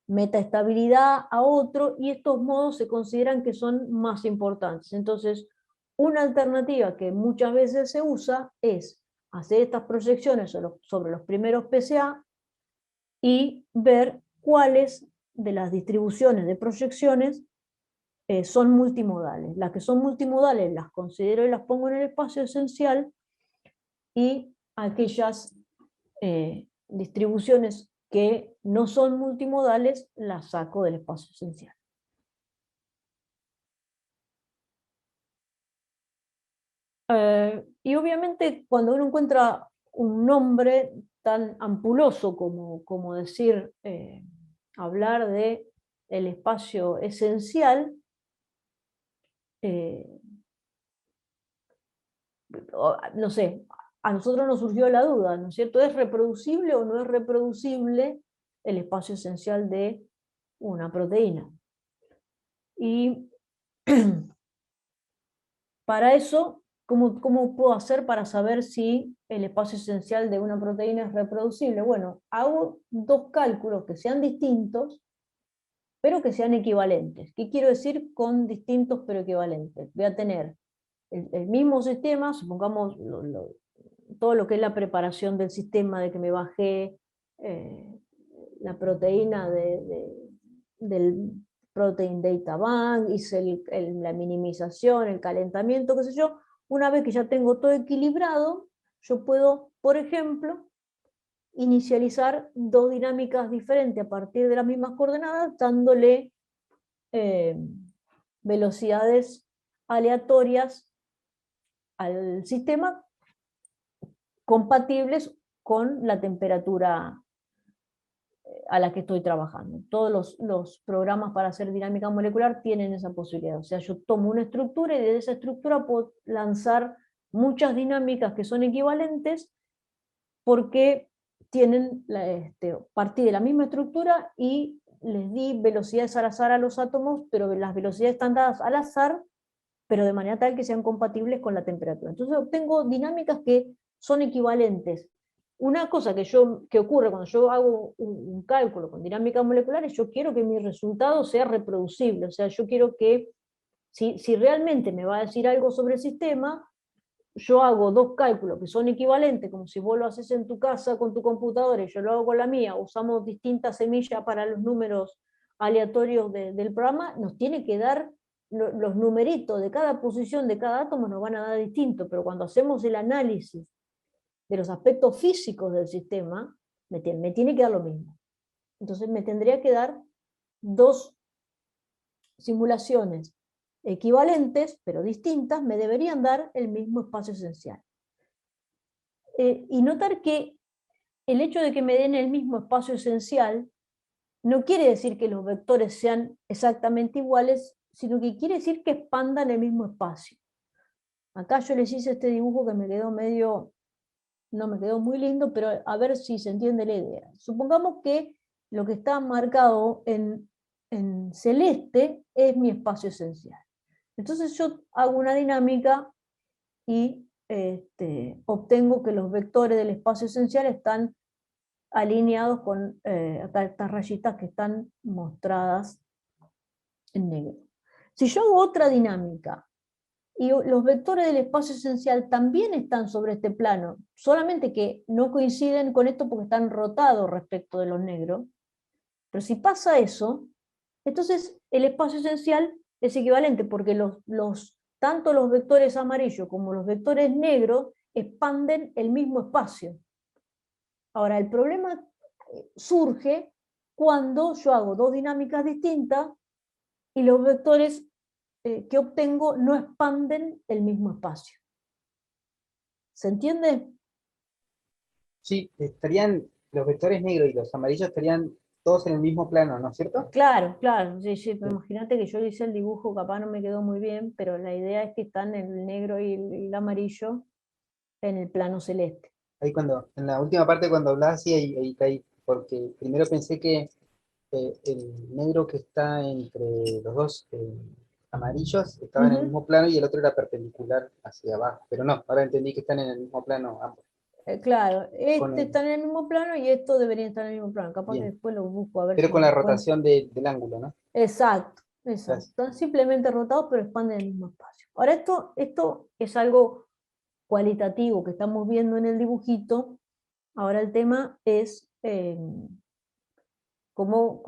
metaestabilidad a otro, y estos modos se consideran que son más importantes. Entonces, una alternativa que muchas veces se usa es hacer estas proyecciones sobre los primeros PCA y ver cuáles de las distribuciones de proyecciones son multimodales. Las que son multimodales las considero y las pongo en el espacio esencial, y aquellas distribuciones que no son multimodales las saco del espacio esencial. Y obviamente cuando uno encuentra un nombre tan ampuloso como decir, hablar de el espacio esencial, no sé, a nosotros nos surgió la duda, ¿no es cierto? ¿Es reproducible o no es reproducible el espacio esencial de una proteína? Y para eso, ¿cómo puedo hacer para saber si el espacio esencial de una proteína es reproducible? Bueno, hago dos cálculos que sean distintos, pero que sean equivalentes. ¿Qué quiero decir con distintos pero equivalentes? Voy a tener el mismo sistema, supongamos todo lo que es la preparación del sistema, de que me bajé la proteína del Protein Data Bank, hice la minimización, el calentamiento, qué sé yo. Una vez que ya tengo todo equilibrado, yo puedo, por ejemplo, inicializar dos dinámicas diferentes a partir de las mismas coordenadas, dándole velocidades aleatorias al sistema compatibles con la temperatura a la que estoy trabajando. Todos los programas para hacer dinámica molecular tienen esa posibilidad. O sea, yo tomo una estructura y de esa estructura puedo lanzar muchas dinámicas que son equivalentes porque tienen partí de la misma estructura y les di velocidades al azar a los átomos, pero las velocidades están dadas al azar, pero de manera tal que sean compatibles con la temperatura. Entonces obtengo dinámicas que son equivalentes. Una cosa que ocurre cuando yo hago un cálculo con dinámica molecular es yo quiero que mi resultado sea reproducible, o sea, yo quiero que si realmente me va a decir algo sobre el sistema, yo hago dos cálculos que son equivalentes, como si vos lo haces en tu casa con tu computadora y yo lo hago con la mía, usamos distintas semillas para los números aleatorios del programa, nos tiene que dar los numeritos de cada posición de cada átomo, nos van a dar distinto, pero cuando hacemos el análisis de los aspectos físicos del sistema, me tiene que dar lo mismo. Entonces me tendría que dar dos simulaciones equivalentes, pero distintas, me deberían dar el mismo espacio esencial. Y notar que el hecho de que me den el mismo espacio esencial no quiere decir que los vectores sean exactamente iguales, sino que quiere decir que expandan el mismo espacio. Acá yo les hice este dibujo que me quedó no me quedó muy lindo, pero a ver si se entiende la idea. Supongamos que lo que está marcado en celeste es mi espacio esencial. Entonces yo hago una dinámica y obtengo que los vectores del espacio esencial están alineados con acá estas rayitas que están mostradas en negro. Si yo hago otra dinámica, y los vectores del espacio esencial también están sobre este plano, solamente que no coinciden con esto porque están rotados respecto de los negros. Pero si pasa eso, entonces el espacio esencial es equivalente porque tanto los vectores amarillos como los vectores negros expanden el mismo espacio. Ahora, el problema surge cuando yo hago dos dinámicas distintas y los vectores que obtengo no expanden el mismo espacio. ¿Se entiende? Sí, estarían los vectores negros y los amarillos estarían todos en el mismo plano, ¿no es cierto? Claro, claro. Sí, sí, Sí. imagínate que yo hice el dibujo, capaz no me quedó muy bien, pero la idea es que están el negro y el amarillo en el plano celeste. Ahí cuando, en la última parte cuando hablabas, sí, ahí caí, porque primero pensé que el negro que está entre los dos amarillos estaba en el Ujú. mismo plano y el otro era perpendicular hacia abajo, pero no, ahora entendí que están en el mismo plano ambos. Claro, Con este el, está en el mismo plano y esto debería estar en el mismo plano. Capaz que bien, después lo busco a ver pero si con lo la encuentro. rotación del ángulo, ¿no? Exacto, exacto. Gracias. Están simplemente rotados, pero expanden el mismo espacio. Ahora, esto es algo cualitativo que estamos viendo en el dibujito. Ahora el tema es cómo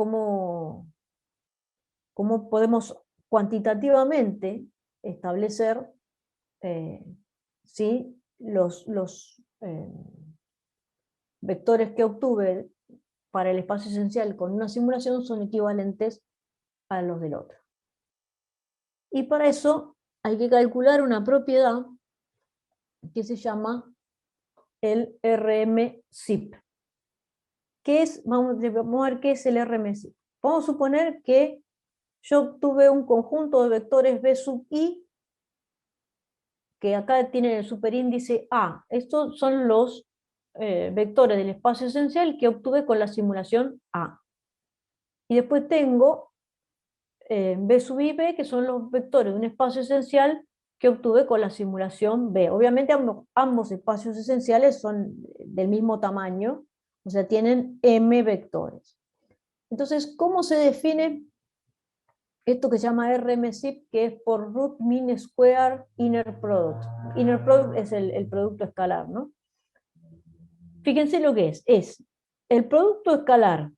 podemos cuantitativamente establecer si los vectores que obtuve para el espacio esencial con una simulación son equivalentes a los del otro. Y para eso hay que calcular una propiedad que se llama el RMSIP. Vamos a ver qué es el RMSIP. Vamos a suponer que yo obtuve un conjunto de vectores B sub i, que acá tienen el superíndice A. Estos son los vectores del espacio esencial que obtuve con la simulación A. Y después tengo B sub i B, que son los vectores de un espacio esencial que obtuve con la simulación B. Obviamente ambos espacios esenciales son del mismo tamaño, o sea, tienen m vectores. Entonces, ¿cómo se define esto que se llama RMSIP, que es por root mean square inner product? Inner product es el producto escalar, ¿no? Fíjense lo que es el producto escalar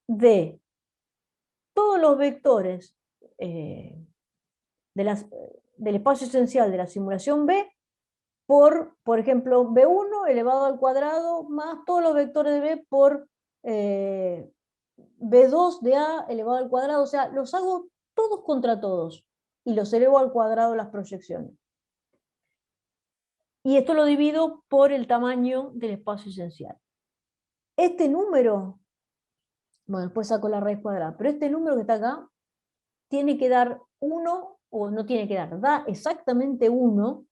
de todos los vectores del espacio esencial de la simulación B por ejemplo, B1 elevado al cuadrado más todos los vectores de B por B2 de A elevado al cuadrado. O sea, los hago todos contra todos y los elevo al cuadrado las proyecciones. Y esto lo divido por el tamaño del espacio esencial. Este número, bueno, después saco la raíz cuadrada, pero este número que está acá tiene que dar 1, o no tiene que dar, da exactamente 1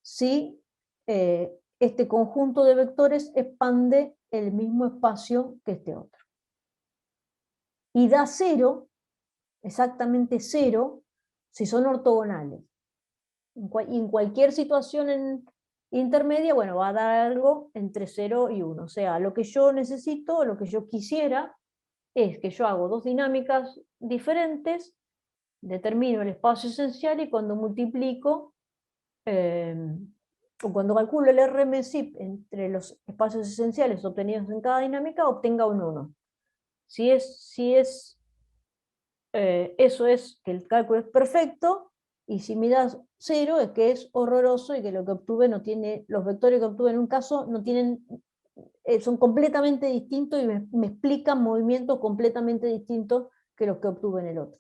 si este conjunto de vectores expande el mismo espacio que este otro. Y da 0, exactamente 0, si son ortogonales. Y en cualquier situación intermedia, bueno, va a dar algo entre 0 y 1. O sea, lo que yo necesito, lo que yo quisiera, es que yo hago dos dinámicas diferentes, determino el espacio esencial y cuando multiplico, o cuando calculo el RMSIP entre los espacios esenciales obtenidos en cada dinámica, obtenga un 1. Si eso es que el cálculo es perfecto, y si me das 0 es que es horroroso y que lo que obtuve no tiene, los vectores que obtuve en un caso no tienen, son completamente distintos y me explican movimientos completamente distintos que los que obtuve en el otro.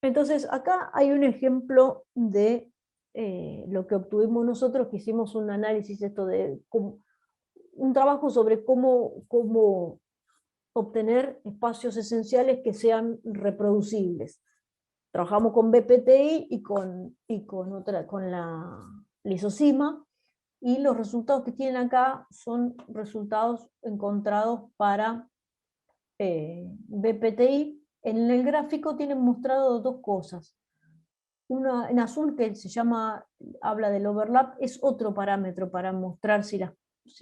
Entonces, acá hay un ejemplo de lo que obtuvimos nosotros, que hicimos un análisis un trabajo sobre cómo obtener espacios esenciales que sean reproducibles. Trabajamos con BPTI y con la lisosima, y los resultados que tienen acá son resultados encontrados para BPTI. En el gráfico tienen mostrado dos cosas. en azul que se llama, habla del overlap, es otro parámetro para mostrar si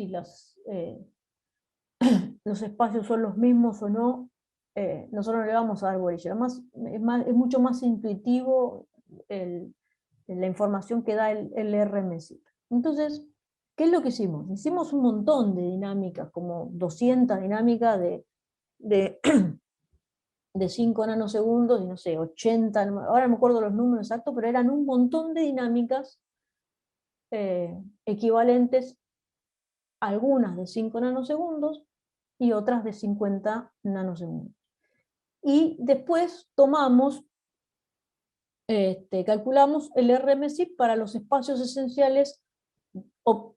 los espacios son los mismos o no. Nosotros no le vamos a dar bolilla. Además, es mucho más intuitivo la información que da el RMSIP. Entonces, ¿qué es lo que hicimos? Hicimos un montón de dinámicas, como 200 dinámicas de 5 nanosegundos y no sé, 80, ahora no me acuerdo los números exactos, pero eran un montón de dinámicas equivalentes, algunas de 5 nanosegundos y otras de 50 nanosegundos. Y después calculamos el RMSIP para los espacios esenciales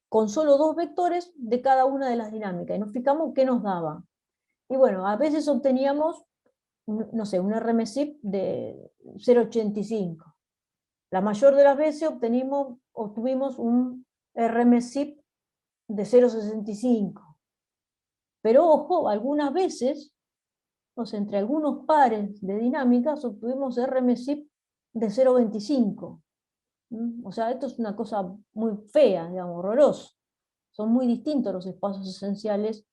con solo 2 vectores de cada una de las dinámicas, y nos fijamos qué nos daba. Y bueno, a veces obteníamos, no sé, un RMSIP de 0,85. La mayor de las veces obtuvimos un RMSIP de 0,65. Pero ojo, algunas veces, entre algunos pares de dinámicas, obtuvimos RMSIP de 0,25. O sea, esto es una cosa muy fea, digamos, horrorosa. Son muy distintos los espacios esenciales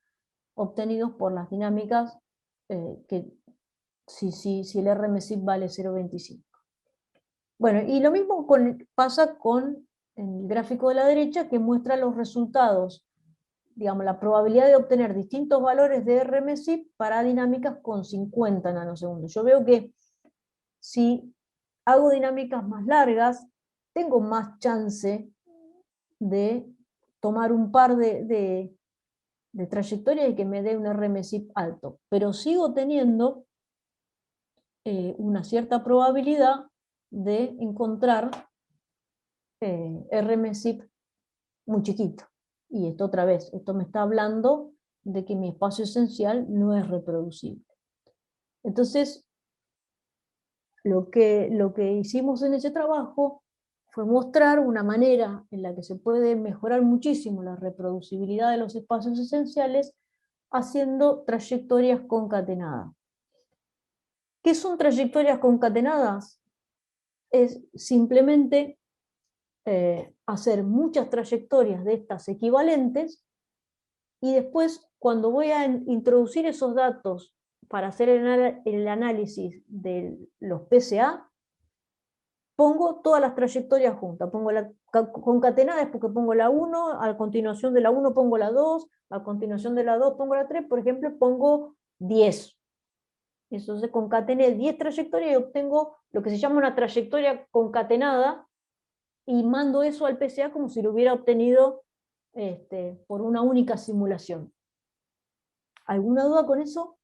obtenidos por las dinámicas que si el RMSIP vale 0,25. Bueno, y lo mismo pasa con el gráfico de la derecha, que muestra los resultados, digamos, la probabilidad de obtener distintos valores de RMSIP para dinámicas con 50 nanosegundos. Yo veo que si hago dinámicas más largas, tengo más chance de tomar un par de trayectorias y que me dé un RMSIP alto, pero sigo teniendo una cierta probabilidad de encontrar RMSIP muy chiquito. Y esto otra vez, esto me está hablando de que mi espacio esencial no es reproducible. Entonces, lo que hicimos en ese trabajo fue mostrar una manera en la que se puede mejorar muchísimo la reproducibilidad de los espacios esenciales haciendo trayectorias concatenadas. ¿Qué son trayectorias concatenadas? Es simplemente hacer muchas trayectorias de estas equivalentes, y después, cuando voy a introducir esos datos para hacer el análisis de los PCA, pongo todas las trayectorias juntas. Pongo la concatenada es porque pongo la 1, a continuación de la 1 pongo la 2, a continuación de la 2 pongo la 3, por ejemplo, pongo 10. Entonces concatené 10 trayectorias y obtengo lo que se llama una trayectoria concatenada, y mando eso al PCA como si lo hubiera obtenido por una única simulación. ¿Alguna duda con eso?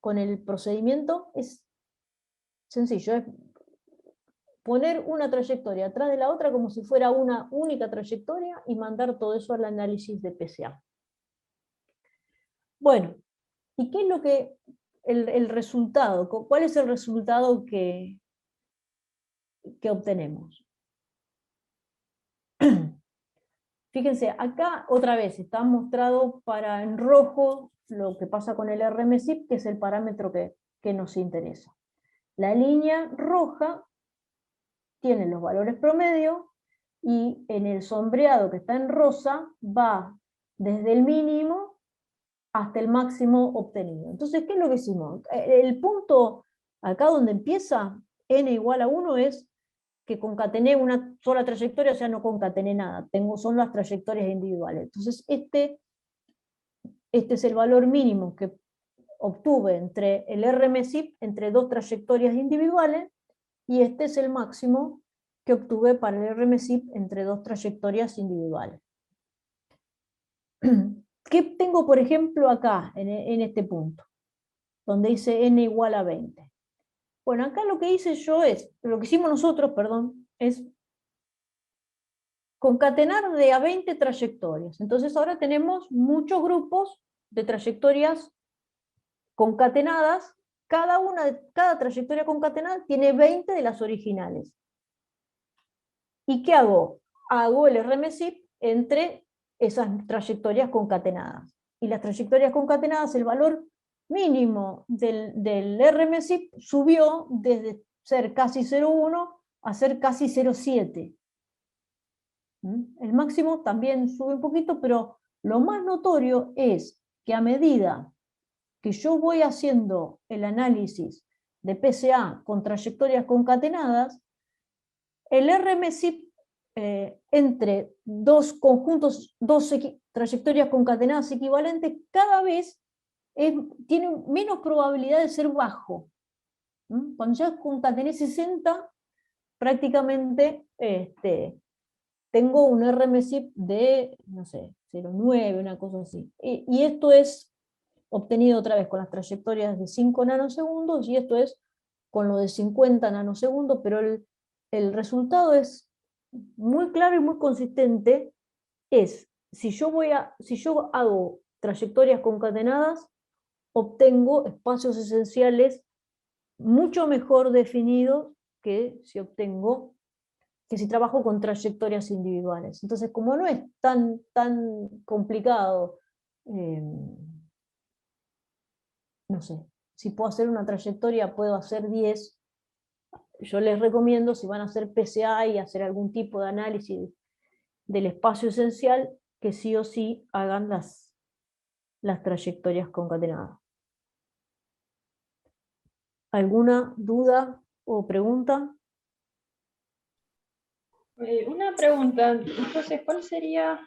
Con el procedimiento es sencillo, es poner una trayectoria atrás de la otra como si fuera una única trayectoria y mandar todo eso al análisis de PCA. Bueno, ¿y qué es lo que el resultado? ¿Cuál es el resultado que obtenemos? Fíjense, acá otra vez está mostrado en rojo lo que pasa con el RMSIP, que es el parámetro que nos interesa. La línea roja tiene los valores promedio, y en el sombreado que está en rosa va desde el mínimo hasta el máximo obtenido. Entonces, ¿qué es lo que hicimos? El punto acá donde empieza n igual a 1 es que concatené una sola trayectoria, o sea, no concatené nada, son las trayectorias individuales. Entonces, este es el valor mínimo que obtuve entre el RMSIP, entre 2 trayectorias individuales, y este es el máximo que obtuve para el RMSIP entre 2 trayectorias individuales. ¿Qué tengo, por ejemplo, acá, en este punto? Donde dice n igual a 20. Bueno, acá lo que hicimos nosotros, es concatenar de a 20 trayectorias. Entonces ahora tenemos muchos grupos de trayectorias concatenadas. Cada trayectoria concatenada tiene 20 de las originales. ¿Y qué hago? Hago el RMSIP entre esas trayectorias concatenadas. Y las trayectorias concatenadas, el valor mínimo del RMSIP subió desde ser casi 0,1 a ser casi 0,7. El máximo también sube un poquito, pero lo más notorio es que a medida que yo voy haciendo el análisis de PCA con trayectorias concatenadas, el RMSIP entre dos conjuntos, trayectorias concatenadas equivalentes, cada vez tiene menos probabilidad de ser bajo. Cuando ya concatené 60, prácticamente tengo un RMSIP de, no sé, 0,9, una cosa así. Y esto es obtenido otra vez con las trayectorias de 5 nanosegundos, y esto es con lo de 50 nanosegundos, pero el resultado es muy claro y muy consistente. Si yo hago trayectorias concatenadas, obtengo espacios esenciales mucho mejor definidos que si trabajo con trayectorias individuales. Entonces, como no es tan complicado, no sé, si puedo hacer una trayectoria, puedo hacer 10. Yo les recomiendo, si van a hacer PCA y hacer algún tipo de análisis del espacio esencial, que sí o sí hagan las trayectorias concatenadas. ¿Alguna duda o pregunta? Una pregunta, entonces, ¿cuál sería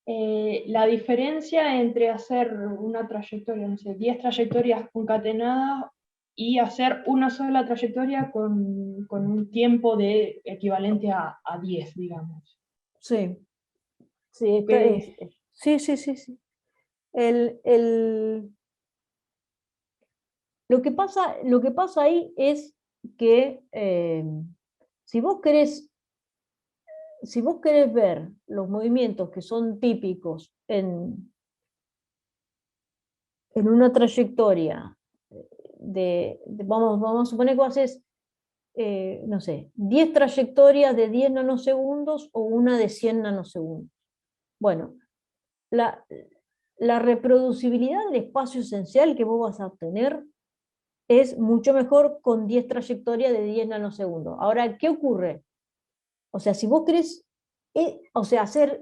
la diferencia entre hacer una trayectoria, no sé, 10 trayectorias concatenadas y hacer una sola trayectoria con un tiempo de equivalente a 10, digamos? Sí, sí, sí. Lo que pasa ahí es que si vos querés ver los movimientos que son típicos en una trayectoria vamos a suponer que vos haces, no sé, 10 trayectorias de 10 nanosegundos o una de 100 nanosegundos. Bueno, la reproducibilidad del espacio esencial que vos vas a obtener es mucho mejor con 10 trayectorias de 10 nanosegundos. Ahora, ¿qué ocurre? O sea, si vos querés hacer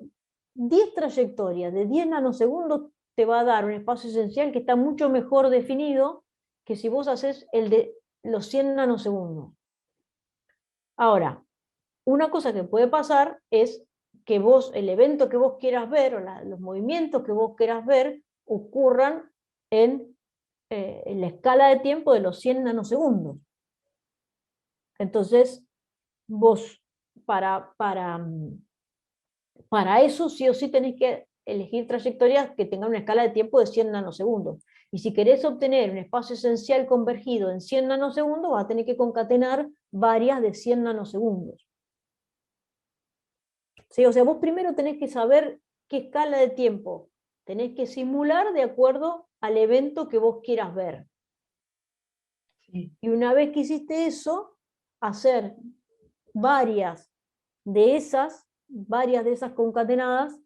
10 trayectorias de 10 nanosegundos, te va a dar un espacio esencial que está mucho mejor definido que si vos haces el de los 100 nanosegundos. Ahora, una cosa que puede pasar es que el evento que vos quieras ver, o los movimientos que vos quieras ver, ocurran en la escala de tiempo de los 100 nanosegundos. Entonces, vos, para eso sí o sí tenés que elegir trayectorias que tengan una escala de tiempo de 100 nanosegundos. Y si querés obtener un espacio esencial convergido en 100 nanosegundos, vas a tener que concatenar varias de 100 nanosegundos. ¿Sí? O sea, vos primero tenés que saber qué escala de tiempo tenés que simular de acuerdo al evento que vos quieras ver. Sí. Y una vez que hiciste eso, hacer varias de esas concatenadas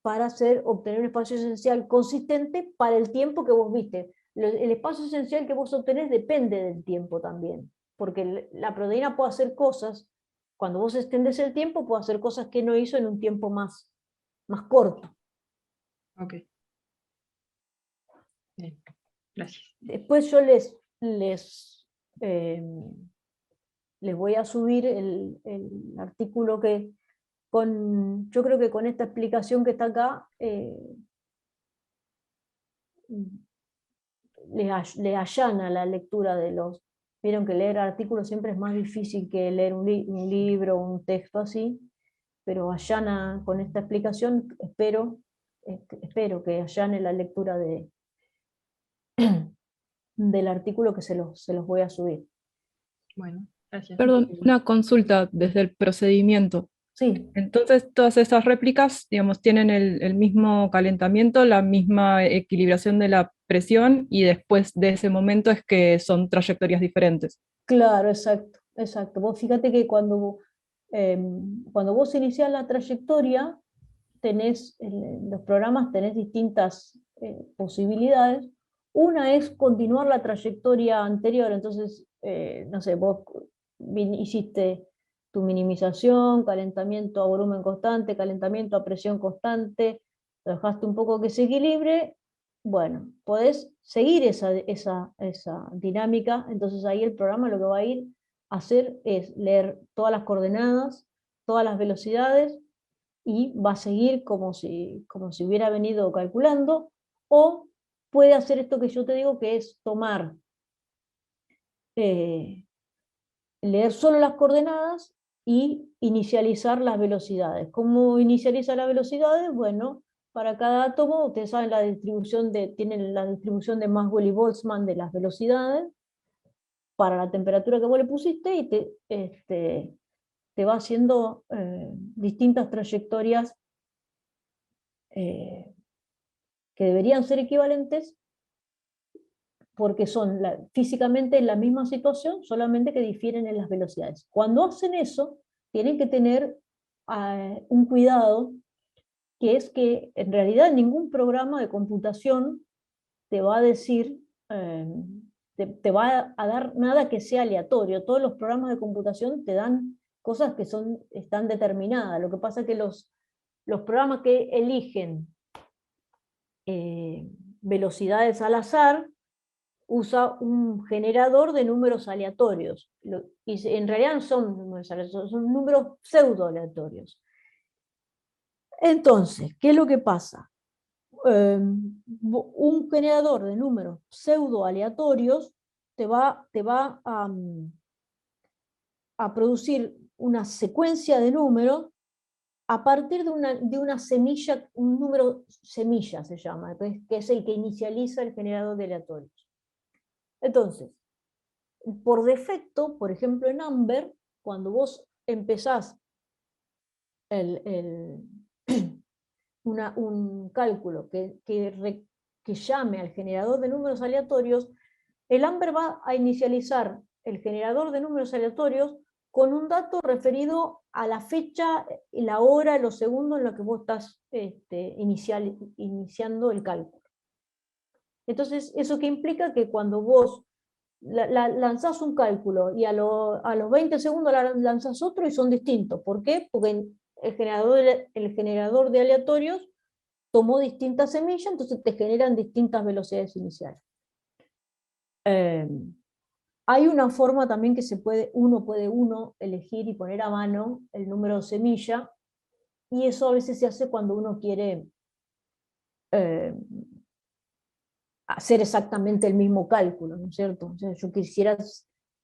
para obtener un espacio esencial consistente para el tiempo que vos viste. El espacio esencial que vos obtenés depende del tiempo también, porque la proteína puede hacer cosas, cuando vos extendés el tiempo, puede hacer cosas que no hizo en un tiempo más corto. Ok. Bien, gracias. Después yo les voy a subir el artículo yo creo que con esta explicación que está acá, le allana la lectura de los... Vieron que leer artículos siempre es más difícil que leer un libro o un texto así, pero allana con esta explicación, espero que allane la lectura del artículo que se los voy a subir. Bueno, gracias. Perdón, una consulta desde el procedimiento. Sí, Entonces, todas esas réplicas, digamos, tienen el mismo calentamiento, la misma equilibración de la presión, y después de ese momento es que son trayectorias diferentes. claro, exacto. Vos fíjate que cuando vos iniciás la trayectoria, en los programas tenés distintas posibilidades. Una es continuar la trayectoria anterior, entonces, no sé, vos hiciste tu minimización, calentamiento a volumen constante, calentamiento a presión constante, dejaste un poco que se equilibre, bueno, podés seguir esa dinámica. Entonces ahí el programa lo que va a ir a hacer es leer todas las coordenadas, todas las velocidades, y va a seguir como si hubiera venido calculando, o puede hacer esto que yo te digo, que es tomar, leer solo las coordenadas y inicializar las velocidades. ¿Cómo inicializa las velocidades? Bueno, para cada átomo, ustedes saben tienen la distribución de Maxwell y Boltzmann de las velocidades, para la temperatura que vos le pusiste, y te va haciendo distintas trayectorias que deberían ser equivalentes, porque son físicamente en la misma situación, solamente que difieren en las velocidades. Cuando hacen eso, tienen que tener un cuidado, que es que en realidad ningún programa de computación te va a decir, te va a dar nada que sea aleatorio. Todos los programas de computación te dan cosas que están determinadas. Lo que pasa es que los programas que eligen velocidades al azar, usa un generador de números aleatorios. Y en realidad no son números aleatorios, son números pseudo aleatorios. Entonces, ¿qué es lo que pasa? Un generador de números pseudo aleatorios te va a producir una secuencia de números a partir de una semilla, un número semilla se llama, que es el que inicializa el generador de aleatorios. Entonces, por defecto, por ejemplo en Amber, cuando vos empezás un cálculo que llame al generador de números aleatorios, el Amber va a inicializar el generador de números aleatorios con un dato referido a la fecha, la hora, los segundos en los que vos estás iniciando el cálculo. Entonces, ¿eso qué implica? Que cuando vos lanzás un cálculo y a los 20 segundos lanzás otro, y son distintos. ¿Por qué? Porque el generador de aleatorios tomó distintas semillas, entonces te generan distintas velocidades iniciales. Hay una forma también que uno puede elegir y poner a mano el número de semilla, y eso a veces se hace cuando uno quiere hacer exactamente el mismo cálculo, ¿no es cierto? O sea, yo quisiera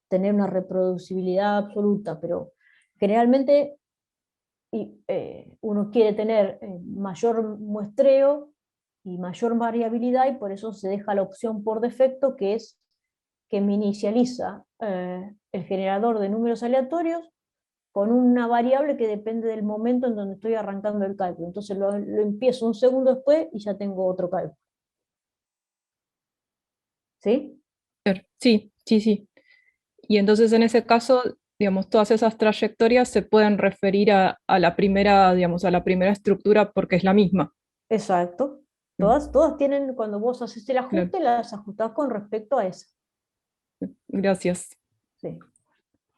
tener una reproducibilidad absoluta, pero generalmente uno quiere tener mayor muestreo y mayor variabilidad, y por eso se deja la opción por defecto, que es que me inicializa el generador de números aleatorios con una variable que depende del momento en donde estoy arrancando el cálculo. Entonces lo empiezo un segundo después y ya tengo otro cálculo. ¿Sí? Sí, sí, sí. Y entonces en ese caso, digamos, todas esas trayectorias se pueden referir a la primera, digamos, a la primera estructura porque es la misma. Exacto. Mm. Todas tienen, cuando vos haces el ajuste, Claro. las ajustás con respecto a esa. Gracias. Sí.